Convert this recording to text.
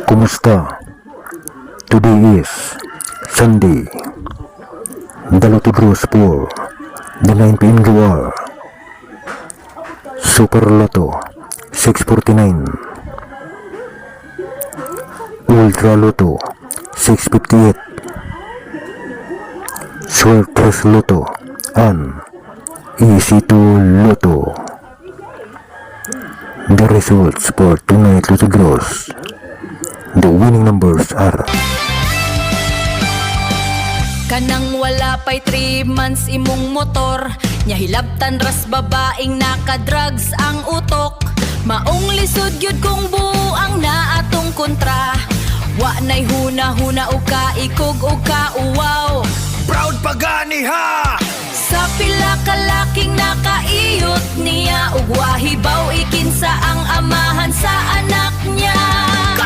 Kumusta? Today is Sunday, the Lotto draws for the 9 p.m. drawer. Super Lotto 649, Ultra Lotto 658, Swertres Lotto, and EC2 Lotto. The results for tonight Lotto draws. The winning numbers are kanang wala pa'y 3 months imong motor, nya hilabtan ras babaeng naka-drugs ang utok. Maong lisod gyud kung buang na atong kontra, wa nay huna-huna o kaikog o kauwaw. Proud pagani ha! Sa pila ka laking nakaiyot niya, ug wahibaw ikinsa ang amahan sa anak niya.